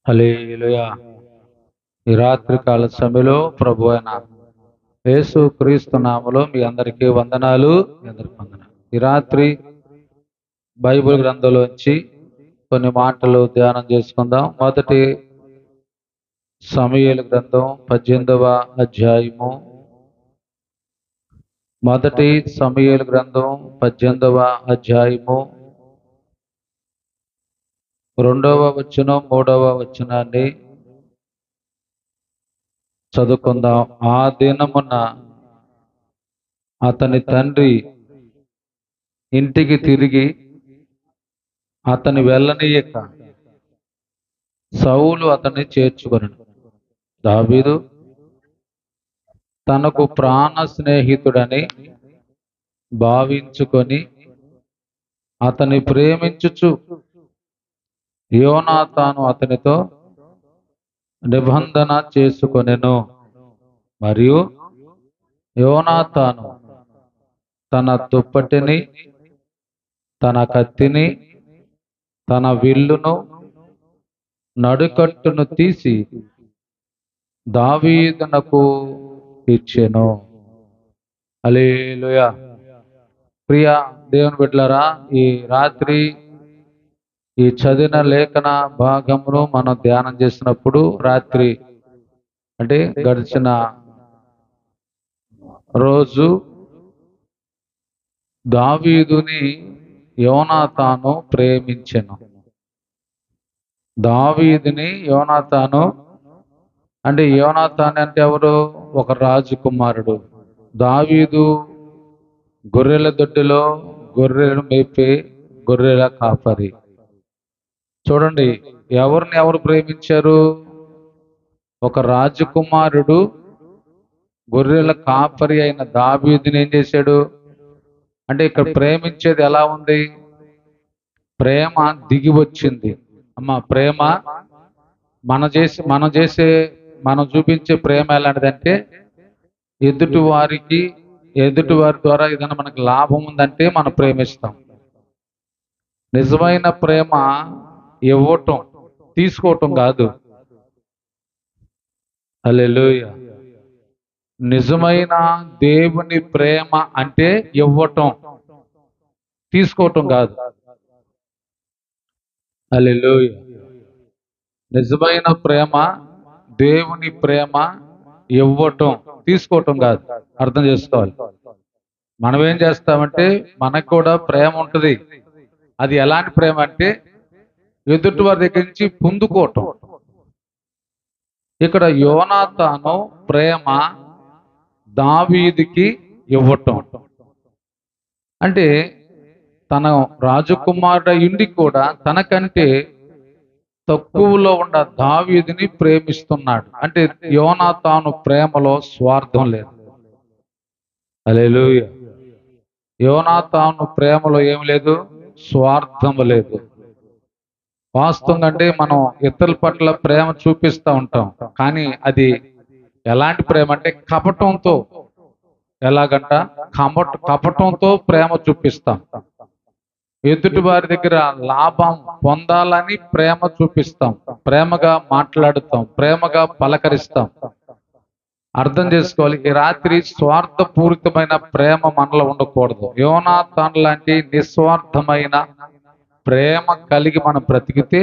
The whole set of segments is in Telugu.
హల్లెలూయా. ఈ రాత్రి కాల సమయంలో ప్రభు అయిన యేసు క్రీస్తు నామములో మీ అందరికీ వందనాలు. ఈ రాత్రి బైబిల్ గ్రంథంలోంచి కొన్ని మాటలు ధ్యానం చేసుకుందాం. మొదటి సమూయేలు గ్రంథం 18వ అధ్యాయము. మొదటి సమూయేలు గ్రంథం 18వ అధ్యాయము 2వ వచనం 3వ వచనాన్ని చదువుకుందాం. ఆ దినమున అతని తండ్రి ఇంటికి తిరిగి అతని వెళ్ళనీయక సౌలు అతన్ని చేర్చుకొనెను. దావీదు తనకు ప్రాణ స్నేహితుడని భావించుకొని అతని ప్రేమించుచు యోనాతాను అతనితో నిబంధన చేసుకొనెను. మరియు యోనాతాను తన దుప్పటిని, తన కత్తిని, తన విల్లును, నడుకట్టును తీసి దావీదునకు ఇచ్చెను. హల్లెలూయా. ప్రియ దేవుని బిడ్డలారా, ఈ రాత్రి ఈ చదివిన లేఖన భాగమును మనం ధ్యానం చేసినప్పుడు, రాత్రి అంటే గడిచిన రోజు దావీదుని యోనాతాను ప్రేమించెను. దావీదుని యోనాతాను అంటే యోనాతాను అంటే ఎవరు? ఒక రాజకుమారుడు. దావీదు గొర్రెల దొడ్డిలో గొర్రెలను మేపే గొర్రెల కాపరి. చూడండి, ఎవరిని ఎవరు ప్రేమించారు? ఒక రాజకుమారుడు గొర్రెల కాపరి అయిన దావీదుని ఏం చేశాడు అంటే, ఇక్కడ ప్రేమించేది ఎలా ఉంది? ప్రేమ దిగి వచ్చింది. అమ్మ, ప్రేమ మనం చూపించే ప్రేమ ఎలాంటిదంటే, ఎదుటి వారి ద్వారా ఏదైనా మనకు లాభం ఉందంటే మనం ప్రేమిస్తాం. నిజమైన ప్రేమ ఇవ్వటం, తీసుకోవటం కాదు. హల్లెలూయా. నిజమైన దేవుని ప్రేమ అంటే ఇవ్వటం, తీసుకోవటం కాదు. హల్లెలూయా. నిజమైన ప్రేమ, దేవుని ప్రేమ ఇవ్వటం, తీసుకోవటం కాదు. అర్థం చేసుకోవాలి. మనం ఏం చేస్తామంటే, మనకు కూడా ప్రేమ ఉంటుంది. అది ఎలాంటి ప్రేమ అంటే, ఎదుటి వారి దగ్గర నుంచి పొందుకోవటం. ఇక్కడ యోనాతాను ప్రేమ దావీదుకి ఇవ్వటం అంటే, తన రాజకుమారుడు ఇండి కూడా తనకంటే తక్కువలో ఉన్న దావీదుని ప్రేమిస్తున్నాడు. అంటే యోనాతాను ప్రేమలో స్వార్థం లేదు. హల్లెలూయా. యోనాతాను ప్రేమలో ఏం లేదు? స్వార్థం లేదు. వాస్తవంగా అంటే మనం ఇతరుల పట్ల ప్రేమ చూపిస్తూ ఉంటాం, కానీ అది ఎలాంటి ప్రేమ అంటే కపటంతో. ఎలాగంట? కపటంతో ప్రేమ చూపిస్తాం. ఎదుటి వారి దగ్గర లాభం పొందాలని ప్రేమ చూపిస్తాం, ప్రేమగా మాట్లాడుతాం, ప్రేమగా పలకరిస్తాం. అర్థం చేసుకోవాలి. ఈ రాత్రి స్వార్థపూరితమైన ప్రేమ మనలో ఉండకూడదు. యోనాతాను లాంటి నిస్వార్థమైన ప్రేమ కలిగి మనం బ్రతికితే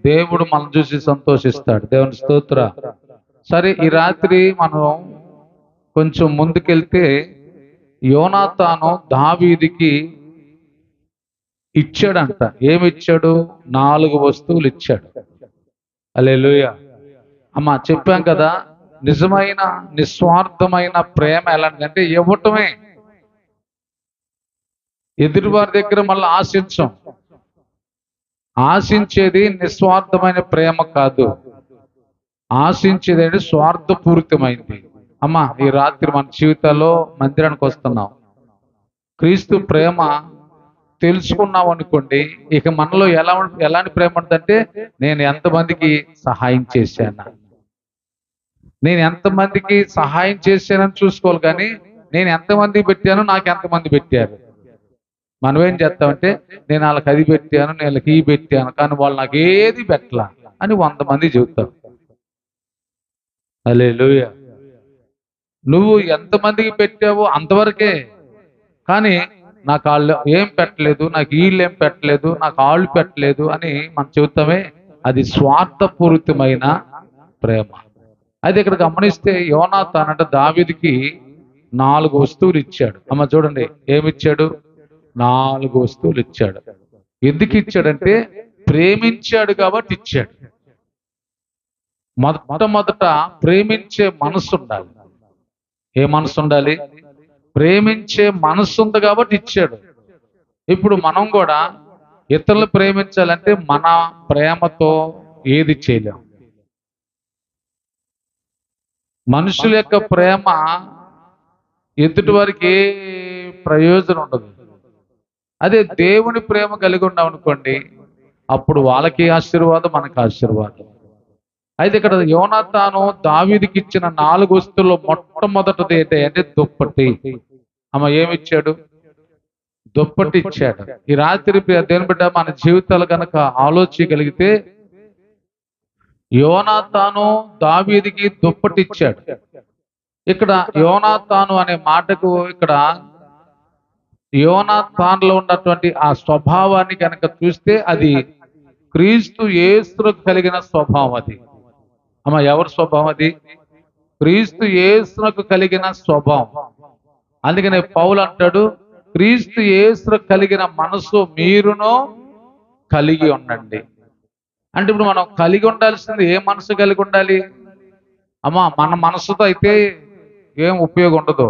దేవుడు మనం చూసి సంతోషిస్తాడు. దేవుని స్తోత్ర. సరే, ఈ రాత్రి మనం కొంచెం ముందుకెళ్తే, యోనాతాను దావీదుకి ఇచ్చాడంట. ఏమిచ్చాడు? 4 వస్తువులు ఇచ్చాడు. హల్లెలూయా. అమ్మ, చెప్పాం కదా, నిజమైన నిస్వార్థమైన ప్రేమ ఎలాంటిదంటే ఇవ్వటమే. ఎదుటి వారి దగ్గర మళ్ళీ ఆశించేది నిస్వార్థమైన ప్రేమ కాదు. ఆశించేది అంటే స్వార్థపూరితమైంది. అమ్మ, ఈ రాత్రి మన జీవితాల్లో మందిరానికి వస్తున్నాం, క్రీస్తు ప్రేమ తెలుసుకున్నాం అనుకోండి, ఇక మనలో ఎలాంటి ప్రేమ ఉంటుందంటే, నేను ఎంతమందికి సహాయం చేశాను, నేను ఎంతమందికి సహాయం చేశానని చూసుకోవాలి. కానీ నేను ఎంతమందికి పెట్టాను, నాకు ఎంతమంది పెట్టారు. మనం ఏం చేస్తామంటే, నేను వాళ్ళకి అది పెట్టాను, నేను వాళ్ళకి ఈ పెట్టాను, కానీ వాళ్ళు నాకు ఏది పెట్టలా. అని 100 మంది చెబుతారు. హల్లెలూయా. నువ్వు ఎంతమందికి పెట్టావో అంతవరకే. కానీ నాకు వాళ్ళు ఏం పెట్టలేదు, నాకు వీళ్ళు ఏం పెట్టలేదు, నాకు వాళ్ళు పెట్టలేదు అని మనం చెబుతామే, అది స్వార్థపూరితమైన ప్రేమ. అయితే ఇక్కడ గమనిస్తే యోనాతాను అంటే దావీదుకి 4 వస్తువులు ఇచ్చాడు. అమ్మ చూడండి, ఏమిచ్చాడు? 4 వస్తువులు ఇచ్చాడు. ఎందుకు ఇచ్చాడంటే ప్రేమించాడు కాబట్టి ఇచ్చాడు. మొట్టమొదట ప్రేమించే మనసు ఉండాలి. ఏ మనసు ఉండాలి? ప్రేమించే మనసు ఉంది కాబట్టి ఇచ్చాడు. ఇప్పుడు మనం కూడా ఇతరులు ప్రేమించాలంటే మన ప్రేమతో ఏది చేయలేం. మనుషుల యొక్క ప్రేమ ఎదుటి వారికి ఏ ప్రయోజనం ఉండదు. అదే దేవుని ప్రేమ కలిగి ఉన్నాం అనుకోండి, అప్పుడు వాళ్ళకి ఆశీర్వాదం, మనకి ఆశీర్వాదం. అయితే ఇక్కడ యోనాతాను దావీదుకి ఇచ్చిన 4 వస్తువుల్లో మొట్టమొదటిది ఏంటంటే దుప్పటి. అమ్మ ఏమిచ్చాడు? దుప్పటి ఇచ్చాడు. ఈ రాత్రి దేవుని బిడ్డ మన జీవితాలు కనుక ఆలోచించగలిగితే యోనాతాను దావీదుకి దుప్పటి ఇచ్చాడు. ఇక్కడ యోనాతాను అనే మాటకు ఇక్కడ యోనాతానులో ఉన్నటువంటి ఆ స్వభావాన్ని కనుక చూస్తే అది క్రీస్తు యేసుకు కలిగిన స్వభావం. అది అమ్మ ఎవరి స్వభావం? అది క్రీస్తు యేసుకు కలిగిన స్వభావం. అందుకనే పౌలు అంటాడు, క్రీస్తు యేసుకు కలిగిన మనసు మీరును కలిగి ఉండండి. అంటే ఇప్పుడు మనం కలిగి ఉండాల్సింది ఏ మనసు కలిగి ఉండాలి? అమ్మ మన మనసుతో అయితే ఏం ఉపయోగం ఉండదు.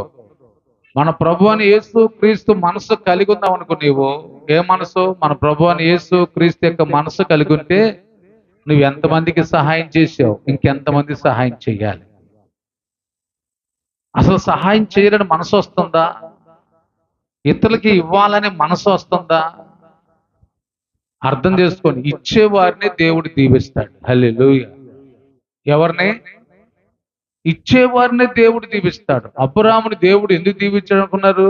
మన ప్రభు అని యేసు క్రీస్తు మనసు కలిగి ఉందాం అనుకో. నీవు ఏ మనసు? మన ప్రభు అని యేసు క్రీస్తు యొక్క మనసు కలిగి ఉంటే నువ్వు ఎంతమందికి సహాయం చేసావు, ఇంకెంతమంది సహాయం చేయాలి? అసలు సహాయం చేయాలని మనసు వస్తుందా? ఇతరులకి ఇవ్వాలని మనసు వస్తుందా? అర్థం చేసుకోండి, ఇచ్చేవారిని దేవుడు దీవిస్తాడు. హల్లెలూయా. ఎవరిని? ఇచ్చేవారిని దేవుడు దీవిస్తాడు. అబ్రాహాముని దేవుడు ఎందుకు దీవించాడు అనుకున్నారు?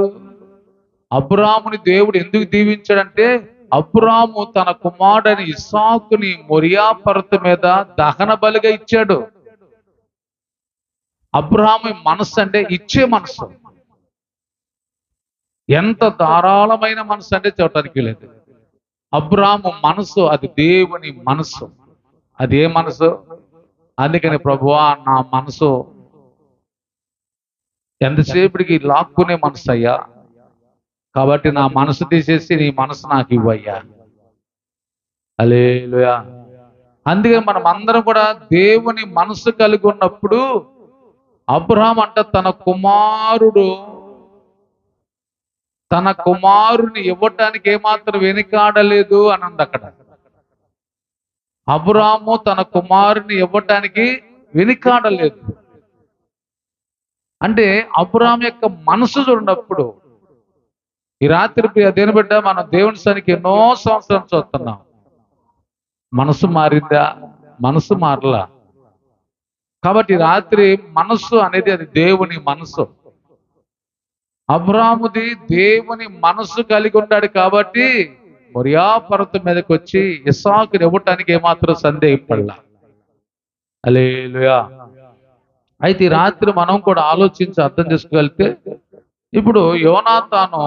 అబ్రాహాముని దేవుడు ఎందుకు దీవించాడంటే అబ్రాహాము తన కుమారుడైన ఇస్సాకుని మొరియా పర్వతం మీద దహన బలిగా ఇచ్చాడు. అబ్రాహాము మనసు అంటే ఇచ్చే మనసు. ఎంత ధారాళమైన మనసు అంటే చూడటానికి లేదు. అబ్రాహాము మనసు అది దేవుని మనసు. అది ఏ మనసు? అందుకని ప్రభువా నా మనసు ఎంతసేపటికి లాక్కునే మనసు అయ్యా, కాబట్టి నా మనసు తీసేసి నీ మనసు నాకు ఇవ్వయ్యా. హల్లెలూయా. అందుకని మనం అందరం కూడా దేవుని మనసు కలిగి ఉన్నప్పుడు అబ్రహాం అంట తన కుమారుని ఇవ్వటానికి ఏమాత్రం వెనుకాడలేదు అని అంది అక్కడ. అబ్రాహాము తన కుమారుని ఇవ్వటానికి వెనుకాడలేదు. అంటే అబ్రాహాం యొక్క మనసు చూడనప్పుడు ఈ రాత్రి దేని బిడ్డ మనం దేవుని సన్నిధికి ఎన్నో సంవత్సరం చూస్తున్నాం. మనసు మారిందా? మనసు మారలా. కాబట్టి రాత్రి మనసు అనేది అది దేవుని మనసు. అబ్రాహాముది దేవుని మనసు కలిగి ఉన్నాడు కాబట్టి మొరియా పర్వతం మీదకి వచ్చి ఇస్సాకుని ఇవ్వటానికి ఏమాత్రం సందేహపడలా. హల్లెలూయా. అయితే ఈ రాత్రి మనం కూడా ఆలోచించి అర్థం చేసుకోగలిగితే ఇప్పుడు యోనాతాను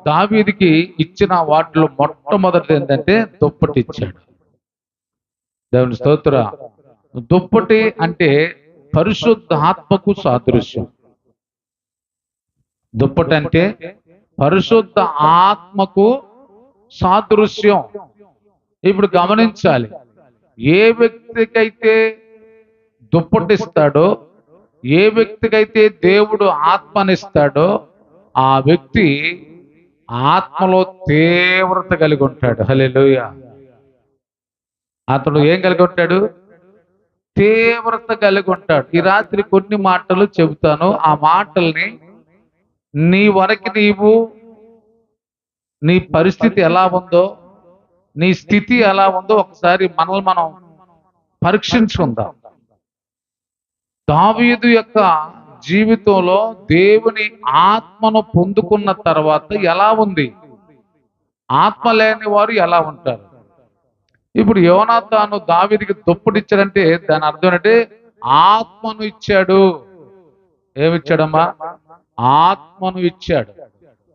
దావీదుకి ఇచ్చిన వాటిలో మొట్టమొదటిది ఏంటంటే దుప్పటి ఇచ్చాడు. దేవుని స్తోత్ర. దుప్పటి అంటే పరిశుద్ధాత్మకు సాదృశ్యం. దుప్పటి అంటే పరిశుద్ధ ఆత్మకు సాదృశ్యం. ఇప్పుడు గమనించాలి, ఏ వ్యక్తికైతే దుప్పటిస్తాడో, ఏ వ్యక్తికైతే దేవుడు ఆత్మనిస్తాడో ఆ వ్యక్తి ఆత్మలో తీవ్రత కలిగి ఉంటాడు. హల్లెలూయా. అతడు ఏం కలిగి ఉంటాడు? తీవ్రత కలిగి ఉంటాడు. ఈ రాత్రి కొన్ని మాటలు చెబుతాను. ఆ మాటల్ని నీ వరకు నీ పరిస్థితి ఎలా ఉందో, నీ స్థితి ఎలా ఉందో ఒకసారి మనల్ని మనం పరీక్షించుకుందాం. దావీదు యొక్క జీవితంలో దేవుని ఆత్మను పొందుకున్న తర్వాత ఎలా ఉంది? ఆత్మ లేని వారు ఎలా ఉంటారు? ఇప్పుడు యోనాతాను దావీదుకి దుప్పటి ఇచ్చాడంటే దాని అర్థం ఏంటంటే ఆత్మను ఇచ్చాడు. ఏమిచ్చాడమ్మా? ఆత్మను ఇచ్చాడు.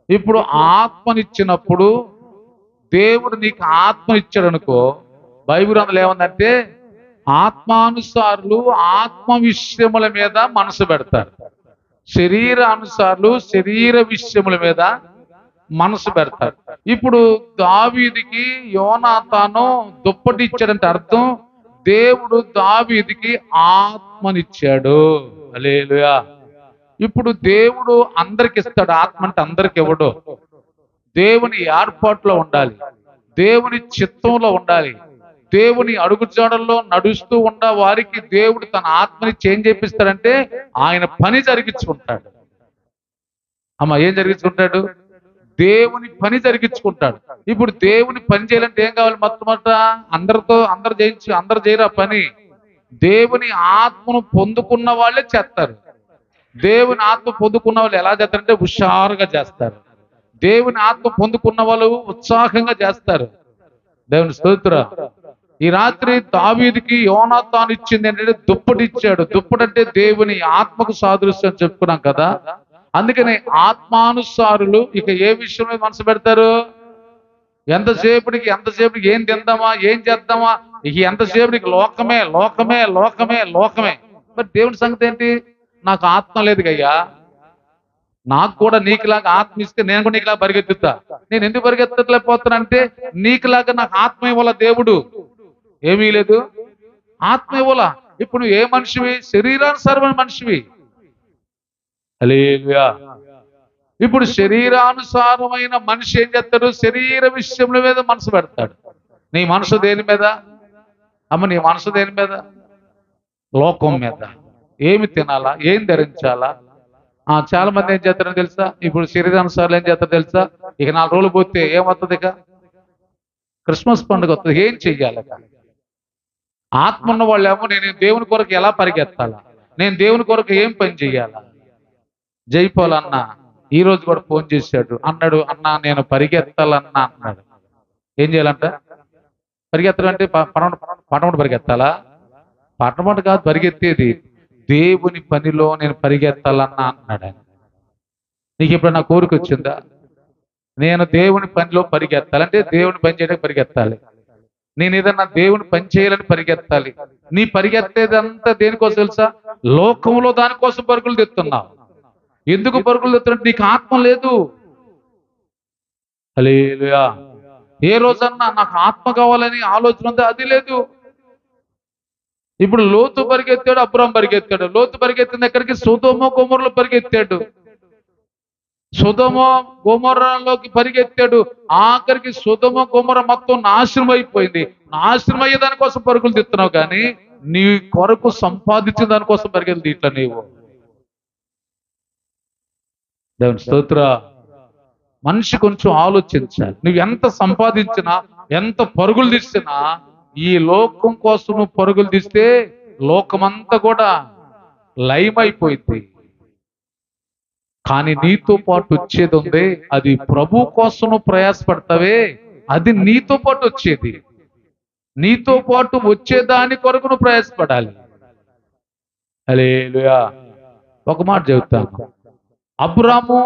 ఇప్పుడు ఆత్మను ఇచ్చినప్పుడు దేవుడు నీకు ఆత్మ ఇచ్చాడు అనుకో, బైబిల్ అందులో ఏముందంటే ఆత్మానుసారులు ఆత్మ విషయముల మీద మనసు పెడతారు, శరీరానుసారులు శరీర విషయముల మీద మనసు పెడతారు. ఇప్పుడు దావీదుకి యోనాతాను దుప్పటి ఇచ్చాడంటే అర్థం దేవుడు దావీదుకి ఆత్మనిచ్చాడు. హల్లెలూయా. ఇప్పుడు దేవుడు అందరికి ఇస్తాడు ఆత్మ, అంటే అందరికి ఇవ్వడు. దేవుని ఏర్పాటులో ఉండాలి, దేవుని చిత్తంలో ఉండాలి, దేవుని అడుగుజాడల్లో నడుస్తూ ఉన్న వారికి దేవుడు తన ఆత్మని చేంజ్ చేపిస్తాడంటే ఆయన పని జరిగించుకుంటాడు. అమ్మ, ఏం జరిగించుకుంటాడు? దేవుని పని జరిగించుకుంటాడు. ఇప్పుడు దేవుని పని చేయాలంటే ఏం కావాలి? మొట్టమొదట అందరు చేయరు ఆ పని. దేవుని ఆత్మను పొందుకున్న వాళ్ళే చేస్తారు. దేవుని ఆత్మ పొందుకున్న వాళ్ళు ఎలా చేస్తారంటే హుషారుగా చేస్తారు. దేవుని ఆత్మ పొందుకున్న వాళ్ళు ఉత్సాహంగా చేస్తారు. దేవుని స్తోత్రం. ఈ రాత్రి దావీదుకి యోనాతాను ఇచ్చింది ఏంటంటే దుప్పటి ఇచ్చాడు. దుప్పటి అంటే దేవుని ఆత్మకు సాదృశ్యం చెప్పుకున్నాం కదా. అందుకని ఆత్మానుసారులు ఇక ఏ విషయంలో మనసు పెడతారు? ఎంతసేపటికి ఏం తిందామా, ఏం చేద్దామా, ఇక ఎంతసేపటికి లోకమే లోకమే లోకమే లోకమే. మరి దేవుని సంగతి ఏంటి? నాకు ఆత్మ లేదు గయ్యా, నాకు కూడా నీకులాగా ఆత్మ ఇస్తే నేను కూడా నీకులాగా పరిగెత్తుతా. నేను ఎందుకు పరిగెత్తలేకపోతానంటే నీకులాగా నాకు ఆత్మ ఇవ్వాల దేవుడు. ఏమీ లేదు, ఆత్మ ఇవ్వాల. ఇప్పుడు నువ్వు ఏ మనిషివి? శరీరానుసారమైన మనిషివి. హల్లెలూయా. ఇప్పుడు శరీరానుసారమైన మనిషి ఏం చేస్తాడు? శరీర విషయముల మీద మనసు పెడతాడు. నీ మనసు దేని మీద? అమ్మ, నీ మనసు దేని మీద? లోకం మీద. ఏమి తినాలా, ఏం ధరించాలా. చాలా మంది ఏం చేస్తారని తెలుసా? ఇప్పుడు శరీరానుసారాలు ఏం చేస్తారో తెలుసా? ఇక 4 రోజులు పోతే ఏమవుతుంది? ఇక క్రిస్మస్ పండుగ వస్తుంది, ఏం చెయ్యాలి? ఆత్మ ఉన్న వాళ్ళు ఏమో నేను దేవుని కొరకు ఎలా పరిగెత్తాలా, నేను దేవుని కొరకు ఏం పని చెయ్యాలా. జైపాల్ అన్న ఈ రోజు కూడా ఫోన్ చేశాడు, అన్నాడు, అన్న నేను పరిగెత్తాలన్నా అన్నాడు. ఏం చేయాలంట? పరిగెత్తాలంటే పటమట పరిగెత్తాలా? పటమట కాదు పరిగెత్తేది, దేవుని పనిలో నేను పరిగెత్తాలన్నా అన్నాడు ఆయన. నీకు ఇప్పుడు నా కోరిక వచ్చిందా? నేను దేవుని పనిలో పరిగెత్తాలంటే దేవుని పని చేయడానికి పరిగెత్తాలి. నేను ఏదన్నా దేవుని పని చేయాలని పరిగెత్తాలి. నీ పరిగెత్తేదంతా దేనికోసం తెలుసా? లోకంలో దానికోసం పరుగులు తెస్తున్నావు. ఎందుకు పరుగులు తెస్తున్నట్టు? నీకు ఆత్మ లేదు. హల్లెలూయా. ఏ రోజన్నా నాకు ఆత్మ కావాలని ఆలోచన ఉందా? అది లేదు. ఇప్పుడు లోతు పరిగెత్తాడు, అబ్రాం పరిగెత్తాడు. లోతు పరిగెత్తింది ఎక్కడికి? సొదొమ గొమొర్రాలో పరిగెత్తాడు. సొదొమ గొమొర్రాలోకి పరిగెత్తాడు. ఆఖరికి సొదొమ గొమొర్రా మొత్తం నాశనం అయిపోయింది. నాశనం అయ్యే దానికోసం పరుగులు తెస్తున్నావు, కానీ నీ కొరకు సంపాదించిన దానికోసం పరిగెత్తి ఇట్లా నీవు. దేవుని స్తోత్ర. మనిషి కొంచెం ఆలోచించాలి. నువ్వు ఎంత సంపాదించినా, ఎంత పరుగులు తీసినా, ఈ లోకం కోసం నువ్వు పరుగులు తీస్తే లోకమంతా కూడా లయమైపోయింది. కానీ నీతో పాటు వచ్చేది ఉంది, అది ప్రభు కోసం నువ్వు ప్రయాసపడతావే, అది నీతో పాటు వచ్చేది. నీతో పాటు వచ్చేదాని కొరకు నువ్వు ప్రయాసపడాలి. హల్లెలూయా. ఒక మాట చెబుతాను, అబ్రాము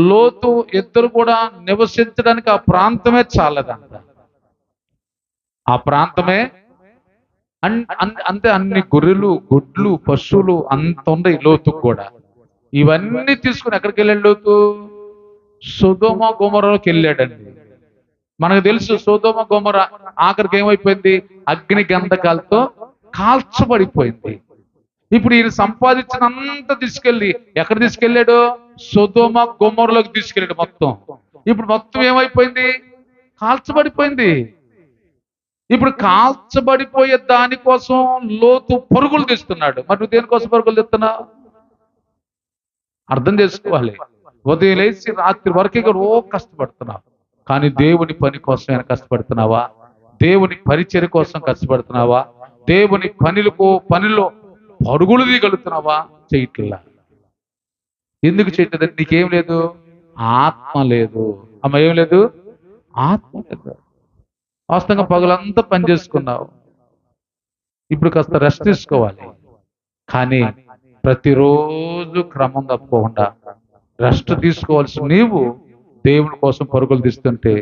లోతు ఇద్దరు కూడా నివసించడానికి ఆ ప్రాంతమే చాలదంట. ఆ ప్రాంతమే అంతే, అన్ని గొర్రెలు గొడ్లు పశువులు అంత ఉన్నాయి లోతుకు కూడా. ఇవన్నీ తీసుకుని ఎక్కడికి వెళ్ళాడు లోతు? సొదొమ గొమొర్రాలోకి వెళ్ళాడండి. మనకు తెలుసు సొదొమ గొమొర్రా ఆఖరికి ఏమైపోయింది? అగ్ని గంధకాలతో కాల్చబడిపోయింది. ఇప్పుడు ఈయన సంపాదించినంత తీసుకెళ్ళి ఎక్కడ తీసుకెళ్ళాడు? సొదొమ గొమొర్రాలోకి తీసుకెళ్ళాడు మొత్తం. ఇప్పుడు మొత్తం ఏమైపోయింది? కాల్చబడిపోయింది. ఇప్పుడు కాల్చబడిపోయే దానికోసం లోతు పరుగులు తీస్తున్నాడు. మరి నువ్వు దేనికోసం పరుగులు తీస్తున్నావు? అర్థం చేసుకోవాలి. ఉదయం లేచి రాత్రి వరకు ఓ కష్టపడుతున్నావు, కానీ దేవుని పని కోసం ఏమైనా కష్టపడుతున్నావా? దేవుని పరిచర్య కోసం కష్టపడుతున్నావా? దేవుని పనిలో పరుగులు తీయగలుగుతున్నావా? చేయట్లా. ఎందుకు చేయట్లేదు? నీకేం లేదు? ఆత్మ లేదు. అమ్మ, ఏం లేదు? ఆత్మ లేదు. వాస్తవంగా పగలంతా పని చేసుకున్నావు, ఇప్పుడు కాస్త రెస్ట్ తీసుకోవాలి. కానీ ప్రతిరోజు క్రమం తప్పకుండా రెస్ట్ తీసుకోవాల్సి నీవు దేవుని కోసం పరుగులు తీస్తుంటే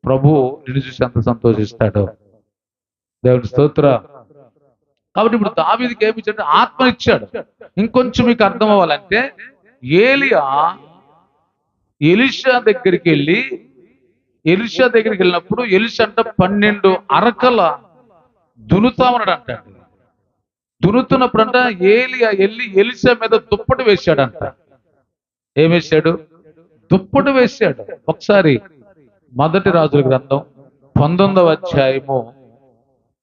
ప్రభువు నిన్ను చూసి ఎంత సంతోషిస్తాడో. దేవుని స్తోత్ర. కాబట్టి ఇప్పుడు దావీదుకి ఏమి ఇచ్చాడు? ఆత్మ ఇచ్చాడు. ఇంకొంచెం మీకు అర్థం అవ్వాలంటే, ఏలియా ఎలీషా దగ్గరికి వెళ్ళినప్పుడు ఎలీషా అంట 12 అరకల దునుతా ఉన్నాడు అంటాడు. దునుతున్నప్పుడు అంట ఏలియా వెళ్ళి ఎలీషా మీద దుప్పటి వేశాడంట. ఏం వేశాడు? దుప్పటి వేశాడు. ఒకసారి మొదటి రాజుల గ్రంథం 19వ అధ్యాయము,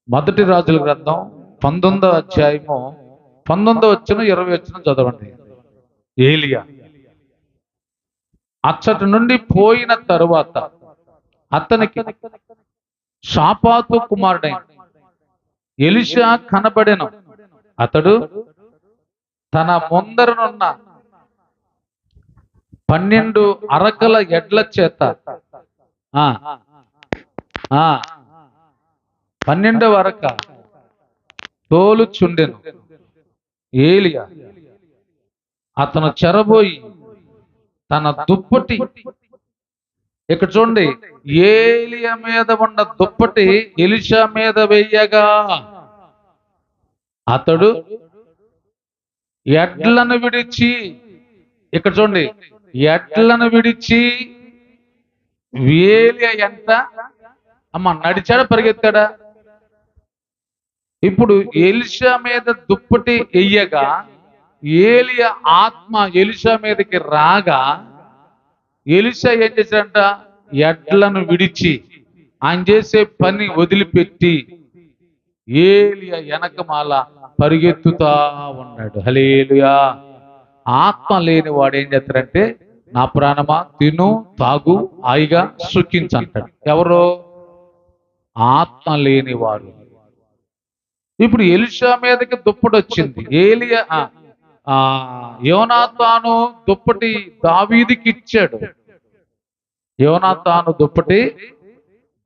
మొదటి రాజుల గ్రంథం 19వ అధ్యాయము 19వ వచనం 20వ వచనం చదవండి. ఏలియా అచ్చటి నుండి పోయిన తరువాత అతనికి షాపాతు కుమారుడైన ఎలీషా కనబడెను. అతడు తన ముందరనున్న 12 అరకల ఎడ్ల చేత 12వ అరక తోలుచుండెను. ఏలియా అతను చెరబోయి తన దుప్పటి, ఇక్కడ చూడండి, ఏలియా మీద ఉన్న దుప్పటి ఎలీషా మీద వెయ్యగా అతడు ఎడ్లను విడిచి, ఇక్కడ చూడండి, ఎడ్లను విడిచి ఏలియా ఎంత నడిచాడా పరిగెత్తాడా? ఇప్పుడు ఎలీషా మీద దుప్పటి వెయ్యగా ఏలియా ఆత్మ ఎలీషా మీదకి రాగా ఎలీషా ఏం చేశాడంట? ఎడ్లను విడిచి ఆయన చేసే పని వదిలిపెట్టి ఏలియా వెనకమాల పరిగెత్తుతా ఉన్నాడు. హల్లెలూయా. ఆత్మ లేని వాడు ఏం చేస్తాడంటే, నా ప్రాణమా తిను తాగు హాయిగా సుఖించంటాడు. ఎవరో? ఆత్మ లేని వారు. ఇప్పుడు ఎలీషా మీదకి దుప్పటి వచ్చింది. యోనాతాను దుప్పటి దావీదుకి ఇచ్చాడు. యోనాతాను దుప్పటి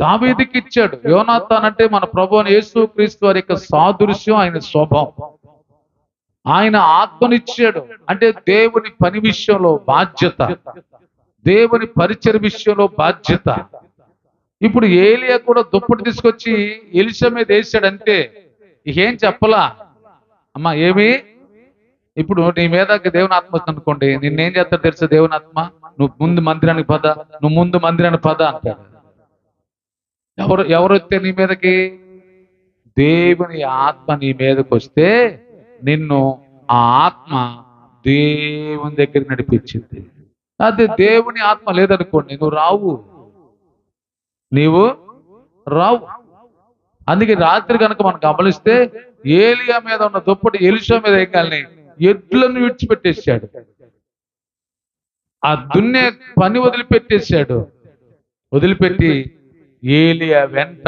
దావీదుకి ఇచ్చాడు. యోనాతాన్ అంటే మన ప్రభువైన యేసుక్రీస్తు వారి యొక్క సాదృశ్యం, ఆయన స్వభావం. ఆయన ఆత్మనిచ్చాడు. అంటే దేవుని పని విషయంలో బాధ్యత, దేవుని పరిచయ విషయంలో బాధ్యత. ఇప్పుడు ఏలియా కూడా దుప్పటి తీసుకొచ్చి ఎలీషా మీద వేసాడంటే ఏం చెప్పలా అమ్మా. ఏమి? ఇప్పుడు నీ మీద దేవుని ఆత్మ వచ్చింది అనుకోండి, నిన్నేం చేస్తాడు తెలుసా? దేవుని ఆత్మ, నువ్వు ముందు మందిరానికి పద, నువ్వు ముందు మందిరానికి పద అంటాడు. ఎవరు వస్తే నీ మీదకి? దేవుని ఆత్మ నీ మీదకి వస్తే నిన్ను ఆ ఆత్మ దేవుని దగ్గరికి నడిపించింది. అదే దేవుని ఆత్మ లేదనుకోండి, నీవు రావు. అందుకే రాత్రి కనుక మనం గమనిస్తే ఏలియా మీద ఉన్న దుప్పటి ఎలీషా మీద ఎక్కాలని ఎడ్లను విడిచిపెట్టేశాడు. ఆ దున్నే పని వదిలిపెట్టేశాడు. వదిలిపెట్టి ఏలియా వెంట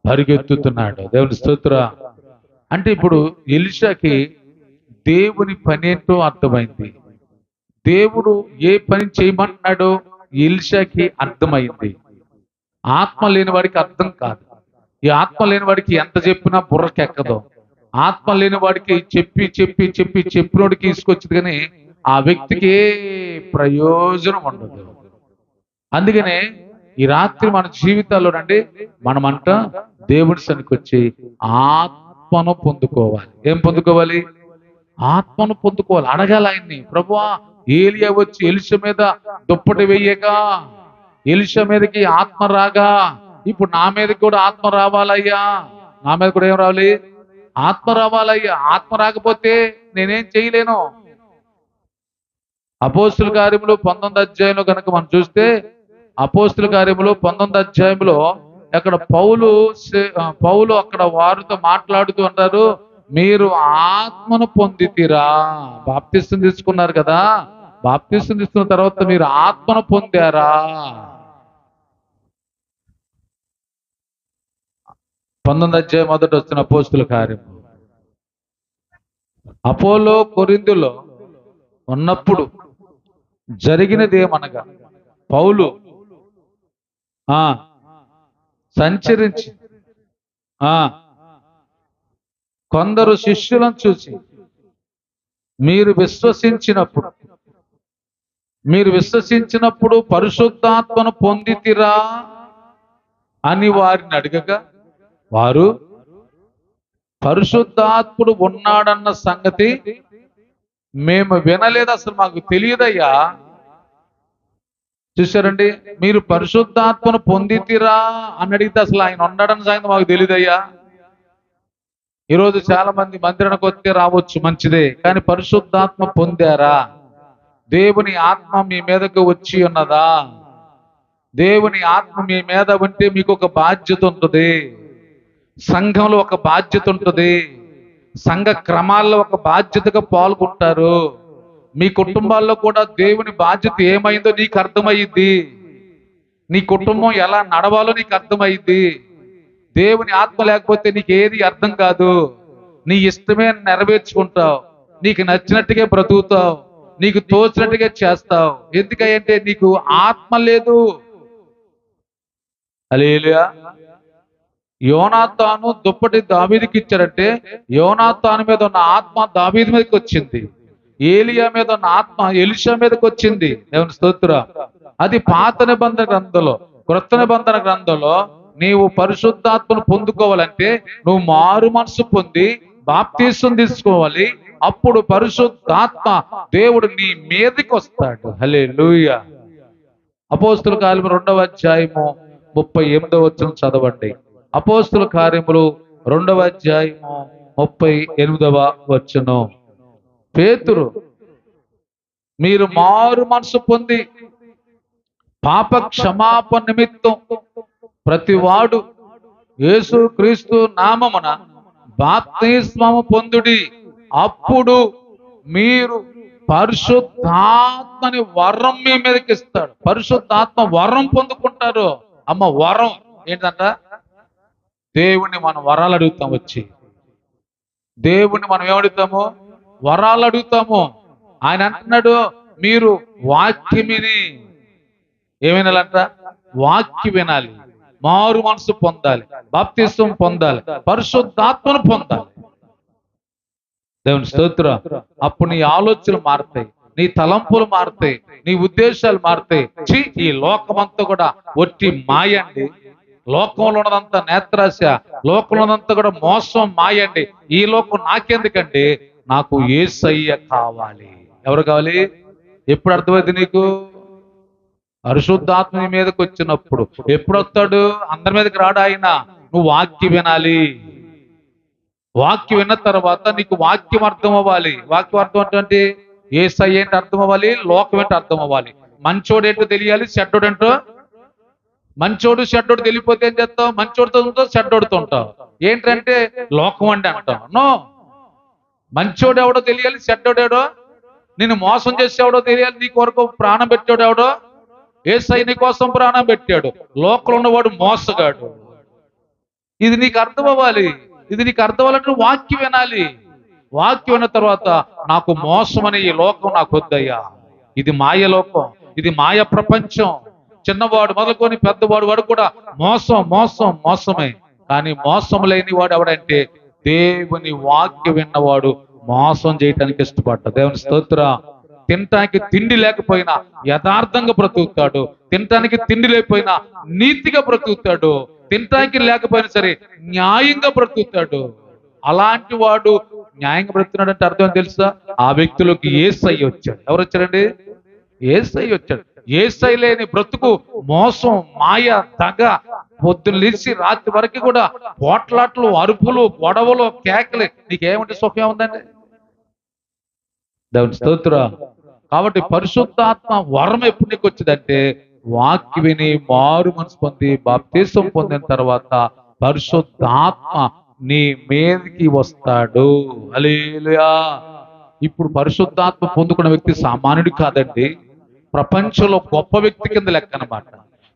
పరిగెత్తుతున్నాడు. దేవుని స్తోత్ర. అంటే ఇప్పుడు ఎలీషాకి దేవుని పని ఏంటో అర్థమైంది. దేవుడు ఏ పని చేయమంటున్నాడో ఎలీషాకి అర్థమైంది. ఆత్మ లేని వాడికి అర్థం కాదు. ఈ ఆత్మ లేని వాడికి ఎంత చెప్పినా బుర్రకెక్కదు. ఆత్మ లేని వాడికి చెప్పి చెప్పి చెప్పి చెప్పినోడికి తీసుకొచ్చింది, కానీ ఆ వ్యక్తికి ఏ ప్రయోజనం ఉండదు. అందుకనే ఈ రాత్రి మన జీవితాల్లో రండి, మనమంట దేవుడి సన్నిధికి వచ్చి ఆత్మను పొందుకోవాలి. ఏం పొందుకోవాలి? ఆత్మను పొందుకోవాలి. అడగాలి ఆయన్ని, ప్రభువా ఏలియా వచ్చి ఎలీషా మీద దుప్పటి వెయ్యగా ఎలీషా మీదకి ఆత్మ రాగా ఇప్పుడు నా మీదకి కూడా ఆత్మ రావాలయ్యా. నా మీద కూడా ఏం రావాలి? ఆత్మ రావాలయ్యా. ఆత్మ రాకపోతే నేనేం చేయలేను. అపోస్తుల కార్యములు 19వ అధ్యాయంలో కనుక మనం చూస్తే, అపోస్తుల కార్యములు 19వ అధ్యాయంలో అక్కడ పౌలు అక్కడ వారితో మాట్లాడుతూ అంటారు, మీరు ఆత్మను పొందితిరా. బాప్తిస్తం తీసుకున్నారు కదా, బాప్తిస్తం తీసుకున్న తర్వాత మీరు ఆత్మను పొందారా? 19వ అధ్యాయం మొదట వచ్చిన అపోస్తుల కార్యం. అపోలో కొరింథీలో ఉన్నప్పుడు జరిగినదేమనగా, పౌలు సంచరించి ఆ కొందరు శిష్యులను చూసి మీరు విశ్వసించినప్పుడు పరిశుద్ధాత్మను పొందితిరా అని వారిని అడగగా, వారు పరిశుద్ధాత్ముడు ఉన్నాడన్న సంగతి మేము వినలేదు, అసలు మాకు తెలియదయ్యా. చూశారండి, మీరు పరిశుద్ధాత్మను పొందితిరా అని అడిగితే అసలు ఆయన ఉన్నాడన్న సంగతి మాకు తెలియదయ్యా. ఈరోజు చాలా మంది మందిరానికి వస్తే రావచ్చు, మంచిదే, కానీ పరిశుద్ధాత్మ పొందారా? దేవుని ఆత్మ మీ మీదకు వచ్చి ఉన్నదా? దేవుని ఆత్మ మీ మీద ఉంటే మీకు ఒక బాధ్యత ఉంటుంది, సంఘంలో ఒక బాధ్యత ఉంటుంది, సంఘ క్రమాల్లో ఒక బాధ్యతగా పాల్గొంటారు. మీ కుటుంబాల్లో కూడా దేవుని బాధ్యత ఏమైందో నీకు అర్థమయ్యిద్ది, నీ కుటుంబం ఎలా నడవాలో నీకు అర్థమయ్యిద్ది. దేవుని ఆత్మ లేకపోతే నీకు ఏది అర్థం కాదు. నీ ఇష్టమే నెరవేర్చుకుంటావు, నీకు నచ్చినట్టుగా బ్రతుకుతావు, నీకు తోచినట్టుగా చేస్తావు. ఎందుకంటే నీకు ఆత్మ లేదు. హల్లెలూయా. యోనాతాను దుప్పటి దావీదుకి ఇచ్చారంటే యోనాతాను మీద ఉన్న ఆత్మ దావీదు మీదకి వచ్చింది, ఏలియా మీద ఉన్న ఆత్మ ఎలీషా మీదకి వచ్చింది. దేవుని స్తోత్రం. అది పాత నిబంధన గ్రంథంలో. క్రొత్త నిబంధన గ్రంథంలో నీవు పరిశుద్ధాత్మను పొందుకోవాలంటే నువ్వు మారు మనసు పొంది బాప్తీసం తీసుకోవాలి. అప్పుడు పరిశుద్ధాత్మ దేవుడు నీ మీదకి వస్తాడు. హల్లెలూయా. అపోస్తుల కార్యములు 2వ అధ్యాయము 38వ వచనం చదవండి. అపోస్తుల కార్యములు 2వ అధ్యాయము 38వ వచనం. పేతురు, మీరు మారు మనసు పొంది పాప క్షమాపణ నిమిత్తం ప్రతివాడు యేసు క్రీస్తు నామమున బాప్తిస్మము పొందుడి, అప్పుడు మీరు పరిశుద్ధాత్మని వరం మీ మీదకి ఇస్తాడు. పరిశుద్ధాత్మ వరం పొందుకుంటారు. అమ్మ, వరం ఏంటంట? దేవుణ్ణి మనం వరాలు అడుగుతాం. వచ్చి దేవుణ్ణి మనం ఏమడుగుతాము? వరాలు అడుగుతాము. ఆయన అంటున్నాడు, మీరు వాక్యం విని ఏమినాలంట? వాక్యం వినాలి, మారు మనసు పొందాలి, బాప్తిస్మం పొందాలి, పరిశుద్ధాత్మను పొందాలి. దేవుని స్తోత్రం. అప్పుడు నీ ఆలోచనలు మారుతాయి, నీ తలంపులు మారుతాయి, నీ ఉద్దేశాలు మారుతాయి. ఈ లోకమంతా కూడా ఒట్టి మాయండి. లోకంలో ఉన్నదంతా నేత్రాశ, లోకంలో ఉన్నదంతా కూడా మోసం, మాయండి. ఈ లోకం నాకెందుకండి? నాకు యేసయ్య కావాలి. ఎవరు కావాలి? ఎప్పుడు అర్థమైంది నీకు? పరిశుద్ధాత్మ మీదకి వచ్చినప్పుడు. ఎప్పుడు వస్తాడు? అందరి మీదకి రాడు ఆయన. నువ్వు వాక్యం వినాలి. వాక్యం విన్న తర్వాత నీకు వాక్యం అర్థం అవ్వాలి. వాక్యం అర్థం అంటే యేసయ్య ఏంటి అర్థం అవ్వాలి, లోకం ఏంటి అర్థం అవ్వాలి, మంచోడు ఏంటో తెలియాలి, చెడ్డోడు ఏంటో. మంచోడు చెడ్డోడు తెలియపోతే ఏం చేస్తావు? మంచోడితో ఉంటావు, చెడ్డోడితో ఉంటావు. ఏంటంటే లోకం అంటే అంటావు. నో, మంచోడు ఎవడో తెలియాలి, చెడ్డోడేడో, నిన్ను మోసం చేసేవాడో తెలియాలి, నీ కొరకు ప్రాణం పెట్టాడు ఎవడో. యేసయ్య నీ కోసం ప్రాణం పెట్టాడు. లోకంలో ఉన్నవాడు మోసగాడు. ఇది నీకు అర్థం అవ్వాలి. ఇది నీకు అర్థం అవ్వాలంటే వాక్యం వినాలి. వాక్యం విన్న తర్వాత నాకు మోసం అనే ఈ లోకం నాకు వద్దయ్యా, ఇది మాయ లోకం, ఇది మాయ ప్రపంచం. చిన్నవాడు మొదలుకొని పెద్దవాడు వాడు కూడా మోసం మోసం మోసమే. కానీ మోసం లేని వాడు ఎవడంటే దేవుని వాక్యం విన్నవాడు మోసం చేయటానికి ఇష్టపడ్డాడు. దేవుని స్తోత్రం. తినటానికి తిండి లేకపోయినా యథార్థంగా బ్రతుకుతాడు, తినటానికి తిండి లేకపోయినా నీతిగా బ్రతుకుతాడు, తినటానికి లేకపోయినా సరే న్యాయంగా బ్రతుకుతాడు. అలాంటి వాడు న్యాయంగా బ్రతుకుతున్నాడు అంటే అర్థం తెలుసా? ఆ వ్యక్తులకు యేసయ్య వచ్చాడు. ఎవరు వచ్చారండి? యేసయ్య వచ్చాడు. యేసయ్య లేని బ్రతుకు మోసం, మాయ, దగ. పొద్దున్న లేచి రాత్రి వరకు కూడా పోట్లాట్లు, అరుపులు, గొడవలు, కేకలు. నీకేమంటే సుఖం ఉందండి? దేవుని స్తోత్రం. కాబట్టి పరిశుద్ధాత్మ వరం ఎప్పుడు నీకు వచ్చిందంటే వాక్యం విని మారు మనసు పొంది బాప్తిసం పొందిన తర్వాత పరిశుద్ధాత్మ నీ మీదకి వస్తాడు. హల్లెలూయా. ఇప్పుడు పరిశుద్ధాత్మ పొందుకున్న వ్యక్తి సామాన్యుడు కాదండి, ప్రపంచంలో గొప్ప వ్యక్తి కింద లెక్క అన్నమాట.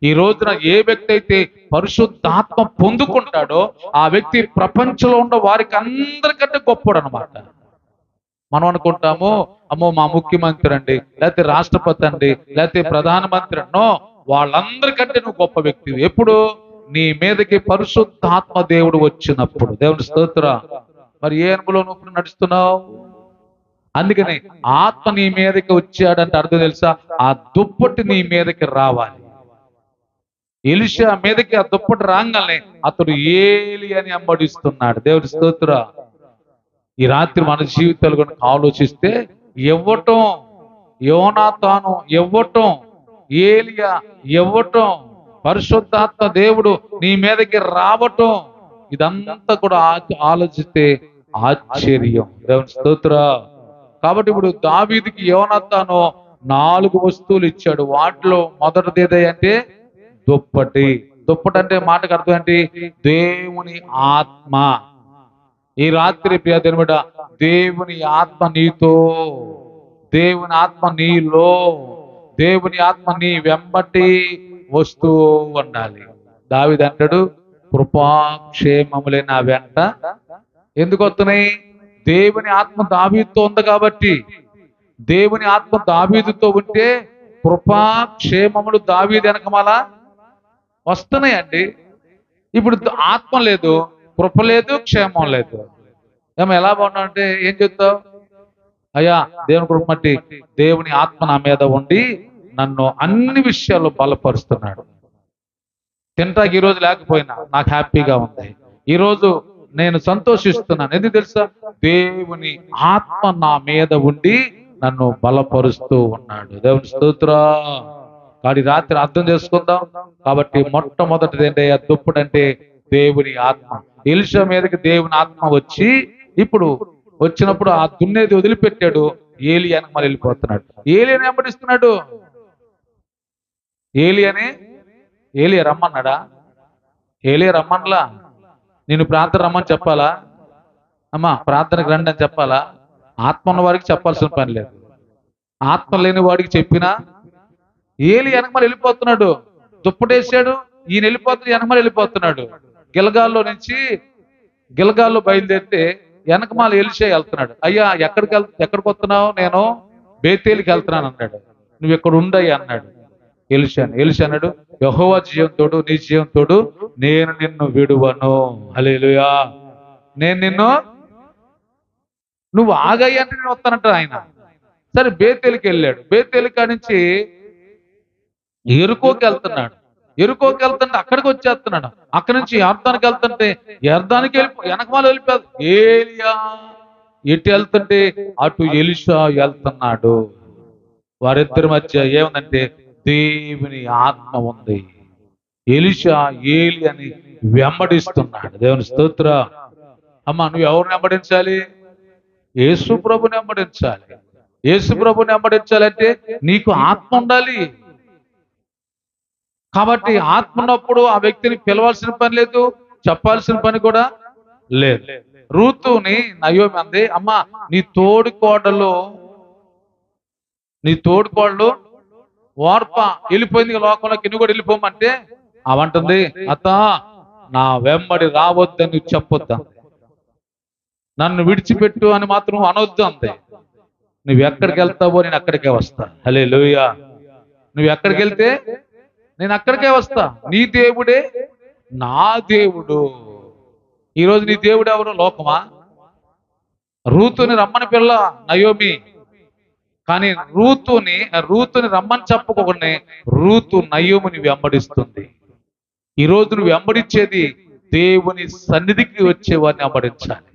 ఈ రోజున ఏ వ్యక్తి అయితే పరిశుద్ధాత్మ పొందుకుంటాడో ఆ వ్యక్తి ప్రపంచంలో ఉన్న వారికి అందరికంటే గొప్పడు అనమాట. మనం అనుకుంటాము, అమ్మో మా ముఖ్యమంత్రి అండి, లేకపోతే రాష్ట్రపతి అండి, లేకపోతే ప్రధానమంత్రి అన్నో, వాళ్ళందరికంటే నువ్వు గొప్ప వ్యక్తి. ఎప్పుడు? నీ మీదకి పరిశుద్ధాత్మ దేవుడు వచ్చినప్పుడు, దేవుని స్తోత్ర. మరి ఏ అనుభవంలో నువ్వు నడుస్తున్నావు? అందుకని ఆత్మ నీ మీదకి వచ్చాడంటే అర్థం తెలుసా? ఆ దుప్పటి నీ మీదకి రావాలి. ఎలీషా మీదకి ఆ దుప్పటి రాగానే అతడు ఏలి అని అంబడిస్తున్నాడు. దేవుని స్తోత్ర. ఈ రాత్రి మన జీవితాలు కనుక ఆలోచిస్తే, ఇవ్వటం యోనాతాను, ఇవ్వటం ఏలియా, ఇవ్వటం పరిశుద్ధాత్మ దేవుడు నీ మీదకి రావటం, ఇదంతా కూడా ఆలోచిస్తే ఆశ్చర్యం. దేవుని స్తోత్ర. కాబట్టి ఇప్పుడు దావీదుకి యోనాతాను 4 వస్తువులు ఇచ్చాడు. వాటిలో మొదటిది ఏదంటే దుప్పటి. దుప్పటి అంటే మాటకు అర్థం ఏంటి? దేవుని ఆత్మ. ఈ రాత్రి ప్రియ దేవుడ, దేవుని ఆత్మ నీతో, దేవుని ఆత్మ నీలో, దేవుని ఆత్మ నీ వెంబటి వస్తూ ఉండాలి. దావీదు అంటాడు, కృపాక్షేమములే నా వెంట ఎందుకు వస్తున్నాయి? దేవుని ఆత్మ దావీదుతో ఉంది కాబట్టి. దేవుని ఆత్మ దావీదుతో ఉంటే కృపాక్షేమములు దావీదు వెనకమాల వస్తున్నాయండి. ఇప్పుడు ఆత్మ లేదు, కృప లేదు, క్షేమం లేదు. ఏమో ఎలా బాగున్నావు అంటే ఏం చెప్తావు? అయ్యా దేవుని కృప మట్టి దేవుని ఆత్మ నా మీద ఉండి నన్ను అన్ని విషయాల్లో బలపరుస్తున్నాడు. తింటాకి ఈరోజు లేకపోయినా నాకు హ్యాపీగా ఉంది. ఈరోజు నేను సంతోషిస్తున్నాను. ఎందుకు తెలుసా? దేవుని ఆత్మ నా మీద ఉండి నన్ను బలపరుస్తూ ఉన్నాడు. దేవుని స్తోత్ర. కాడి రాత్రి అర్థం చేసుకుందాం. కాబట్టి మొట్టమొదటిది ఏంటయ్యా? దుప్పటి అంటే దేవుని ఆత్మ. ఎలీషా మీదకి దేవుని ఆత్మ వచ్చి ఇప్పుడు వచ్చినప్పుడు ఆ దున్నేది వదిలిపెట్టాడు. ఏలియానికి మళ్ళీ వెళ్ళిపోతున్నాడు. ఏలియాని వెంబడిస్తున్నాడు. ఏలియా రమ్మన్నాడా? ఏలియా రమ్మన్లా. నేను ప్రార్థన రమ్మని చెప్పాలా? అమ్మా ప్రార్థనకు రండి అని చెప్పాలా? ఆత్మ ఉన్న వాడికి చెప్పాల్సిన పని లేదు. ఆత్మ లేని వాడికి చెప్పినా ఏలి వెనకమల వెళ్ళిపోతున్నాడు. దుప్పటేసాడు, ఈయన వెళ్ళిపోతున్నాడు, వెనకమల వెళ్ళిపోతున్నాడు. గిల్గాల్లో బయలుదేరితే వెనకమాల ఎలీషా వెళ్తున్నాడు. అయ్యా ఎక్కడికి వస్తున్నావు? నేను బేతేలికి వెళ్తున్నాను అన్నాడు. నువ్వు ఇక్కడ ఉండయ్యా అన్నాడు ఎలీషా అన్నాడు, యెహోవా జీవంతోడు, నీ జీవంతోడు నేను నిన్ను విడువను. హల్లెలూయా. నువ్వు ఆగయ్యా అంటే నేను వస్తానంట ఆయన. సరే బేతేలికి వెళ్ళాడు. బేతేలి కాడి నుంచి ఎరుకోకి వెళ్తుంటే అక్కడికి వచ్చేస్తున్నాడు. అక్కడి నుంచి యర్దానికి వెళ్తుంటే యర్దానికి వెనకమాల వెళ్ళిపోయాడు. ఏలియా ఎటు వెళ్తుంటే అటు ఎలీషా వెళ్తున్నాడు. వారిద్దరి మధ్య ఏముందంటే దేవుని ఆత్మ ఉంది. ఎలీషా ఏలియాని వెంబడిస్తున్నాడు. దేవుని స్తోత్ర. అమ్మ నువ్వు ఎవరిని వెంబడించాలి? యేసు ప్రభుని వెంబడించాలి. యేసు ప్రభుని వెంబడించాలంటే నీకు ఆత్మ ఉండాలి. కాబట్టి ఆత్మ ఉన్నప్పుడు ఆ వ్యక్తిని పిలవాల్సిన పని లేదు, చెప్పాల్సిన పని కూడా లేదు. రూతుని నయోమి అంది, అమ్మ నీ తోడుకోడలు ఓర్ప వెళ్ళిపోయింది లోకంలోకి, నువ్వు కూడా వెళ్ళిపోమంటే అవంటుంది, అత్త నా వెంబడి రావద్దని చెప్పొద్దా, నన్ను విడిచిపెట్టు అని మాత్రం అనొద్దు అంతే. నువ్వు ఎక్కడికి వెళ్తావో నేను అక్కడికే వస్తా. హల్లెలూయా. నువ్వు ఎక్కడికి వెళ్తే నేను అక్కడికే వస్తా. నీ దేవుడే నా దేవుడు. ఈరోజు నీ దేవుడు ఎవరు? లోకమా? రూతుని రమ్మని పిల్ల నయోమి, కానీ రూతుని రమ్మని చెప్పుకోకుండా రూతు నయోమిని వెంబడిస్తుంది. ఈరోజు నువ్వు వెంబడించేది దేవుని సన్నిధికి వచ్చేవారిని వెంబడించాలి.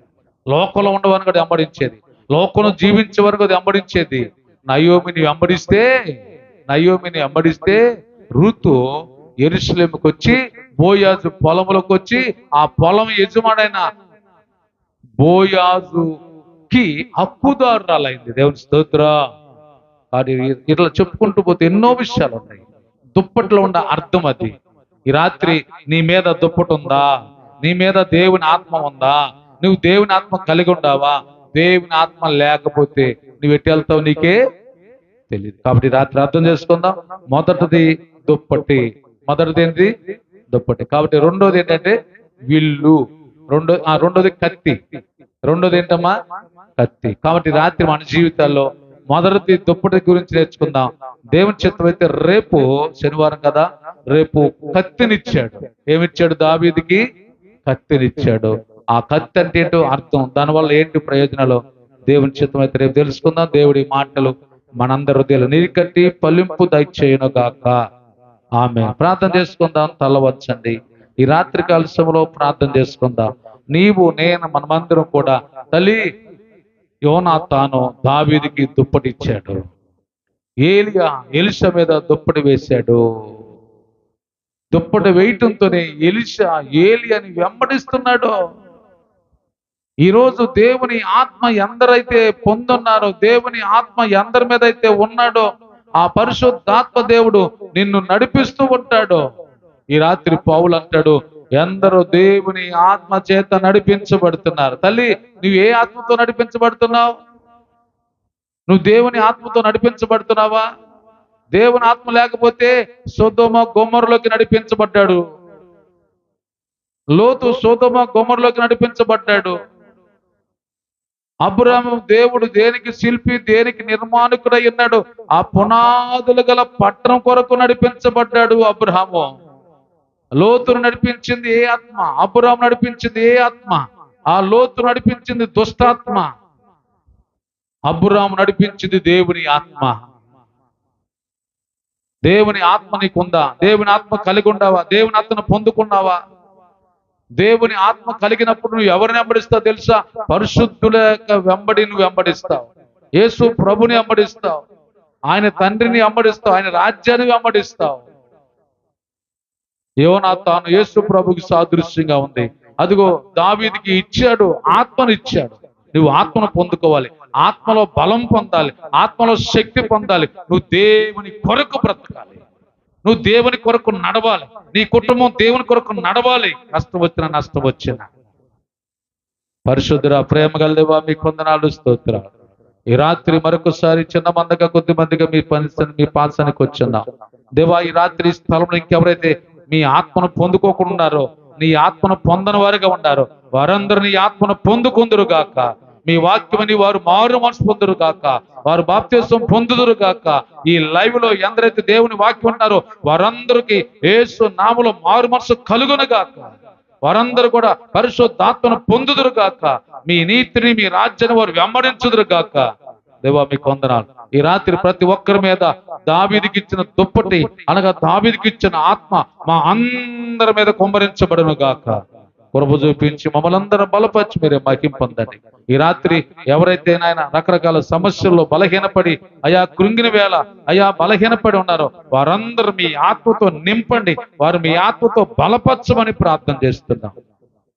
లోకంలో ఉండవారిని కూడా వెంబడించేది, లోకంలో జీవించే వరకు వెంబడించేది. నయోమిని వెంబడిస్తే రూతు యెరూషలేముకి వచ్చి బోయాజు పొలంలోకి వచ్చి ఆ పొలం యజమాడైన బోయాజుకి హక్కుదారురాలైంది. దేవుని స్తోత్ర. అది ఇట్లా చెప్పుకుంటూ పోతే ఎన్నో విషయాలు ఉన్నాయి. దుప్పట్లో ఉన్న అర్థం అది. ఈ రాత్రి నీ మీద దుప్పటి ఉందా? నీ మీద దేవుని ఆత్మ ఉందా? నువ్వు దేవుని ఆత్మ కలిగి ఉండావా? దేవుని ఆత్మ లేకపోతే నువ్వు ఎటు వెళ్తావు నీకే తెలియదు. కాబట్టి రాత్రి అర్థం చేసుకుందాం. మొదటిది దుప్పటి. ఏంటి? దుప్పటి. కాబట్టి రెండోది ఏంటంటే విల్లు. రెండోది కత్తి. రెండోది ఏంటమ్మా? కత్తి. కాబట్టి రాత్రి మన జీవితాల్లో మొదటి దుప్పటి గురించి నేర్చుకుందాం. దేవుని చిత్తం అయితే రేపు శనివారం కదా, రేపు కత్తినిచ్చాడు. ఏమిచ్చాడు? దావీదుకి కత్తినిచ్చాడు. ఆ కత్తి అంటే ఏంటో అర్థం, దానివల్ల ఏంటి ప్రయోజనాలు దేవుని చిత్తం అయితే రేపు తెలుసుకుందాం. దేవుడి మాటలు మనందరి హృదయాలు నీకట్టి ఫలింపు దయచేయును గాక. ఆమె ప్రార్థన చేసుకుందాం. తల వంచండి. ఈ రాత్రి కాల సమయంలో ప్రార్థన చేసుకుందాం. నీవు, నేను, మనమందరం కూడా తల్లి యోనాతాను దావీదుకి దుప్పటి ఇచ్చాడు. ఏలియా ఎలీషా మీద దుప్పటి వేశాడు. దుప్పటి వేయటంతోనే ఎలీషా ఏలియాని వెంబడిస్తున్నాడు. ఈరోజు దేవుని ఆత్మ ఎందరైతే పొందున్నారో, దేవుని ఆత్మ ఎందరి మీద అయితే ఉన్నాడో, ఆ పరిశుద్ధాత్మ దేవుడు నిన్ను నడిపిస్తూ ఉంటాడు. ఈ రాత్రి పౌలు అంటాడు, ఎందరో దేవుని ఆత్మ చేత నడిపించబడుతున్నారు. తల్లి, నువ్వు ఏ ఆత్మతో నడిపించబడుతున్నావు? నువ్వు దేవుని ఆత్మతో నడిపించబడుతున్నావా? దేవుని ఆత్మ లేకపోతే సొదొమ గొమొరలోకి నడిపించబడ్డాడు. లోతు సొదొమ గొమొరలోకి నడిపించబడ్డాడు. అబ్రాహాము దేవుడు దేనికి శిల్పి, దేనికి నిర్మాణకుడై ఉన్నాడు? ఆ పునాదులు గల పట్టణం కొరకు నడిపించబడ్డాడు అబ్రాహాము. లోతును నడిపించింది ఏ ఆత్మ? అబ్రాహాము నడిపించింది ఏ ఆత్మ? ఆ లోతు నడిపించింది దుష్టాత్మ. అబ్రాహాము నడిపించింది దేవుని ఆత్మ. దేవుని ఆత్మ నీకుందా? దేవుని ఆత్మ కలిగి ఉండావా? దేవుని ఆత్మను పొందుకున్నావా? దేవుని ఆత్మ కలిగినప్పుడు నువ్వు ఎవరిని వెంబడిస్తావు తెలుసా? పరిశుద్ధుల యొక్క వెంబడి నువ్వు వెంబడిస్తావు. యేసు ప్రభుని వెంబడిస్తావు. ఆయన తండ్రిని వెంబడిస్తావు. ఆయన రాజ్యాన్ని వెంబడిస్తావు. యోనాతాను యేసు ప్రభుకి సాదృశ్యంగా ఉంది. అదిగో దావీదుకి ఇచ్చాడు, ఆత్మను ఇచ్చాడు. నువ్వు ఆత్మను పొందుకోవాలి, ఆత్మలో బలం పొందాలి, ఆత్మలో శక్తి పొందాలి. నువ్వు దేవుని కొరకు బ్రతకాలి, నువ్వు దేవుని కొరకు నడవాలి, నీ కుటుంబం దేవుని కొరకు నడవాలి. కష్టం వచ్చినా నష్టం వచ్చినా. పరిశుద్ధురా, ప్రేమ గలదేవా, మీ కొందనాలు స్తోత్రాలు. ఈ రాత్రి మరొకసారి చిన్న మందగా కొద్ది మందిగా మీ పాసానికి వచ్చున్నాం దేవా. ఈ రాత్రి స్థలంలో ఇంకెవరైతే మీ ఆత్మను పొందుకోకుండా ఉన్నారో, నీ ఆత్మను పొందని వారిగా ఉన్నారో, వారందరూ నీ ఆత్మను పొందుకుందురు గాక. మీ వాక్యమని వారు మారు మనసు పొందురు గాక, వారు బాప్తిసం పొందుదురు గాక. ఈ లైవ్ లో ఎందరైతే దేవుని వాక్యం ఉన్నారో వారందరికీ యేసు నామములో మారు మనసు కలుగును గాక. వారందరూ కూడా పరిశుద్ధాత్మను పొందుదురు గాక. మీ నీతిని, మీ రాజ్యాన్ని వారు వెంబడించుదురు గాక. దేవా, మీకు వందనాలు. ఈ రాత్రి ప్రతి ఒక్కరి మీద దావీదుకి ఇచ్చిన దుప్పటి అనగా దావీదుకి ఇచ్చిన ఆత్మ మా అందరి మీద కుమ్మరించబడును గాక. కృప చూపించి మమ్మల్ని అందరం బలపరిచి మీరే మహిమ పొందండి. ఈ రాత్రి ఎవరైతే నాయన రకరకాల సమస్యల్లో బలహీనపడి అయా కృంగిన వేళ అయా బలహీనపడి ఉన్నారో వారందరూ మీ ఆత్మతో నింపండి, వారు మీ ఆత్మతో బలపరచమని ప్రార్థన చేస్తున్నాం.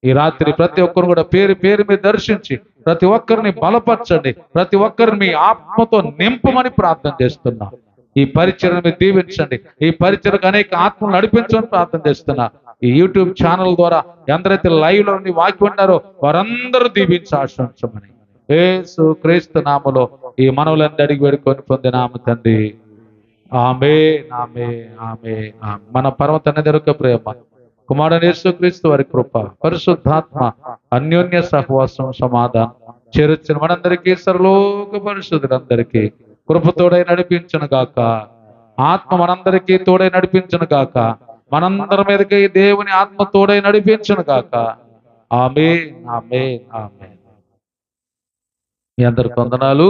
ఈ రాత్రి ప్రతి ఒక్కరు కూడా పేరు పేరు మీద దర్శించి ప్రతి ఒక్కరిని బలపరచండి, ప్రతి ఒక్కరిని మీ ఆత్మతో నింపమని ప్రార్థన చేస్తున్నాం. ఈ పరిచయను మీరు దీవించండి, ఈ పరిచయకు అనేక ఆత్మలు నడిపించమని ప్రార్థన చేస్తున్నా. ఈ యూట్యూబ్ ఛానల్ ద్వారా ఎందరైతే లైవ్ లో వాక్యం ఉన్నారో వారందరూ దీవించి ఆశ్రయించమని యేసు క్రీస్తు నామములో ఈ మనవులన్నీ అడిగి వేడుకొని పొందినాము తండ్రి. ఆమేన్, ఆమేన్, ఆమేన్. మన పరమ తండ్రి యొక్క ప్రేమ, కుమారుడు యేసు క్రీస్తు వారి కృప, పరిశుద్ధాత్మ అన్యోన్య సహవాసం, సమాధానం చేర్చిన మనందరికీ సర్వలోక పరిశుద్ధులందరికీ కృప తోడై నడిపించును గాక. ఆత్మ మనందరికీ తోడై నడిపించును గాక. మనందరి మీదకి దేవుని ఆత్మ తోడై నడిపించును గాక. ఆమేన్, ఆమేన్, ఆమేన్. మీ అందరికి వందనాలు.